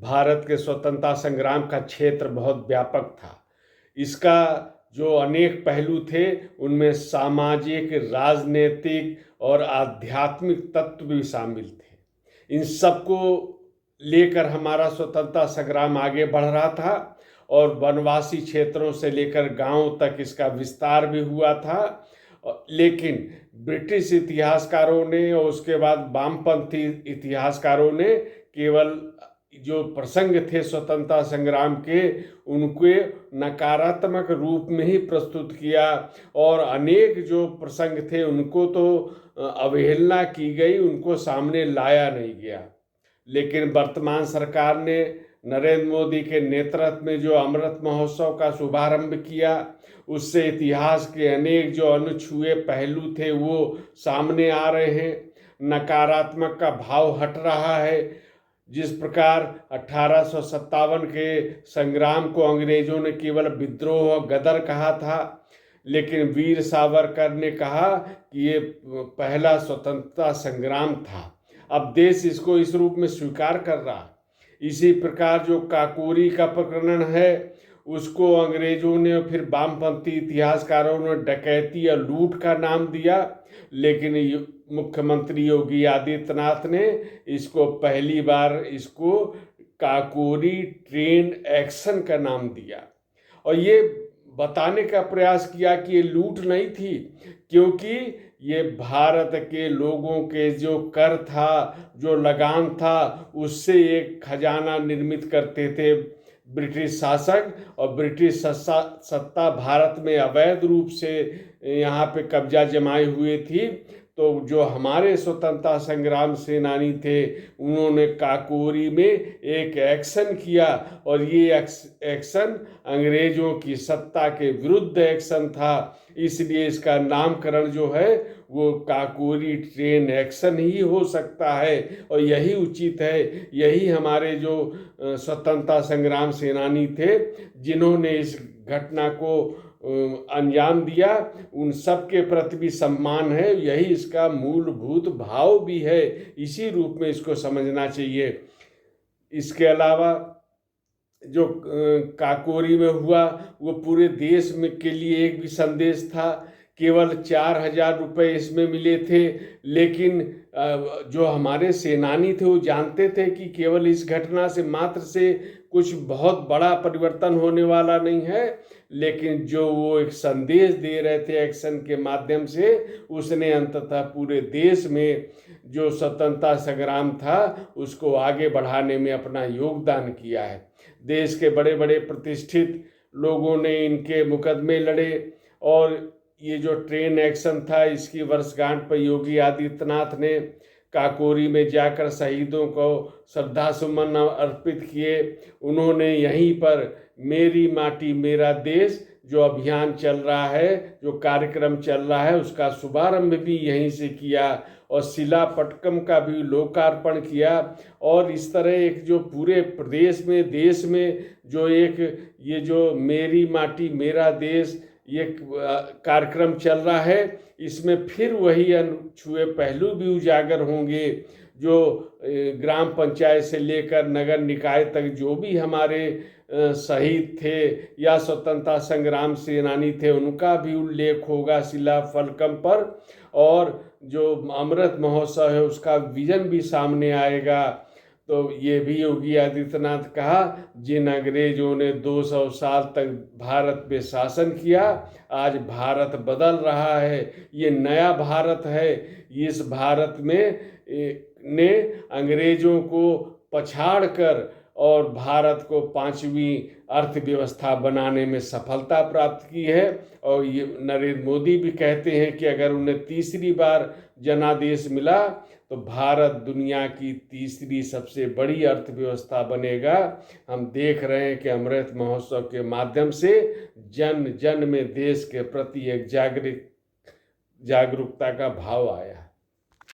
भारत के स्वतंत्रता संग्राम का क्षेत्र बहुत व्यापक था। इसका जो अनेक पहलू थे उनमें सामाजिक, राजनीतिक और आध्यात्मिक तत्व भी शामिल थे। इन सबको लेकर हमारा स्वतंत्रता संग्राम आगे बढ़ रहा था और वनवासी क्षेत्रों से लेकर गांवों तक इसका विस्तार भी हुआ था। लेकिन ब्रिटिश इतिहासकारों ने और उसके बाद वामपंथी इतिहासकारों ने केवल जो प्रसंग थे स्वतंत्रता संग्राम के उनके नकारात्मक रूप में ही प्रस्तुत किया और अनेक जो प्रसंग थे उनको तो अवहेलना की गई, उनको सामने लाया नहीं गया। लेकिन वर्तमान सरकार ने नरेंद्र मोदी के नेतृत्व में जो अमृत महोत्सव का शुभारंभ किया, उससे इतिहास के अनेक जो अनछुए पहलू थे वो सामने आ रहे हैं। नकारात्मक का भाव हट रहा है। जिस प्रकार 1857 के संग्राम को अंग्रेजों ने केवल विद्रोह और गदर कहा था, लेकिन वीर सावरकर ने कहा कि ये पहला स्वतंत्रता संग्राम था। अब देश इसको इस रूप में स्वीकार कर रहा है। इसी प्रकार जो काकोरी का प्रकरण है उसको अंग्रेजों ने फिर वामपंथी इतिहासकारों ने डकैती या लूट का नाम दिया, लेकिन मुख्यमंत्री योगी आदित्यनाथ ने इसको पहली बार इसको काकोरी ट्रेन एक्शन का नाम दिया और ये बताने का प्रयास किया कि ये लूट नहीं थी, क्योंकि ये भारत के लोगों के जो कर था, जो लगान था, उससे एक खजाना निर्मित करते थे ब्रिटिश शासक। और ब्रिटिश सत्ता भारत में अवैध रूप से यहाँ पे कब्जा जमाई हुई थी। तो जो हमारे स्वतंत्रता संग्राम सेनानी थे उन्होंने काकोरी में एक एक्शन किया और ये एक्शन अंग्रेजों की सत्ता के विरुद्ध एक्शन था। इसलिए इसका नामकरण जो है वो काकोरी ट्रेन एक्शन ही हो सकता है और यही उचित है। यही हमारे जो स्वतंत्रता संग्राम सेनानी थे जिन्होंने इस घटना को अंजाम दिया, उन सब के प्रति भी सम्मान है। यही इसका मूलभूत भाव भी है। इसी रूप में इसको समझना चाहिए। इसके अलावा जो काकोरी में हुआ वो पूरे देश में के लिए एक भी संदेश था। केवल 4,000 रुपये इसमें मिले थे, लेकिन जो हमारे सेनानी थे वो जानते थे कि केवल इस घटना से मात्र से कुछ बहुत बड़ा परिवर्तन होने वाला नहीं है, लेकिन जो वो एक संदेश दे रहे थे एक्शन के माध्यम से, उसने अंततः पूरे देश में जो स्वतंत्रता संग्राम था उसको आगे बढ़ाने में अपना योगदान किया है। देश के बड़े बड़े प्रतिष्ठित लोगों ने इनके मुकदमे लड़े और ये जो ट्रेन एक्शन था इसकी वर्षगांठ पर योगी आदित्यनाथ ने काकोरी में जाकर शहीदों को श्रद्धा सुमन अर्पित किए। उन्होंने यहीं पर मेरी माटी मेरा देश जो अभियान चल रहा है, जो कार्यक्रम चल रहा है, उसका शुभारंभ भी यहीं से किया और शिलापट्टकम का भी लोकार्पण किया। और इस तरह एक जो पूरे प्रदेश में, देश में जो एक ये जो मेरी माटी मेरा देश ये कार्यक्रम चल रहा है, इसमें फिर वही अनछुए पहलू भी उजागर होंगे। जो ग्राम पंचायत से लेकर नगर निकाय तक जो भी हमारे शहीद थे या स्वतंत्रता संग्राम सेनानी थे उनका भी उल्लेख होगा शिलाफलकम पर। और जो अमृत महोत्सव है उसका विजन भी सामने आएगा। तो ये भी योगी आदित्यनाथ कहा, जिन अंग्रेजों ने 200 साल तक भारत पे शासन किया, आज भारत बदल रहा है। ये नया भारत है। इस भारत में ने अंग्रेजों को पछाड़कर और भारत को 5वीं अर्थव्यवस्था बनाने में सफलता प्राप्त की है। और ये नरेंद्र मोदी भी कहते हैं कि अगर उन्हें तीसरी बार जनादेश मिला तो भारत दुनिया की तीसरी सबसे बड़ी अर्थव्यवस्था बनेगा। हम देख रहे हैं कि अमृत महोत्सव के माध्यम से जन जन में देश के प्रति एक जागरूकता का भाव आया।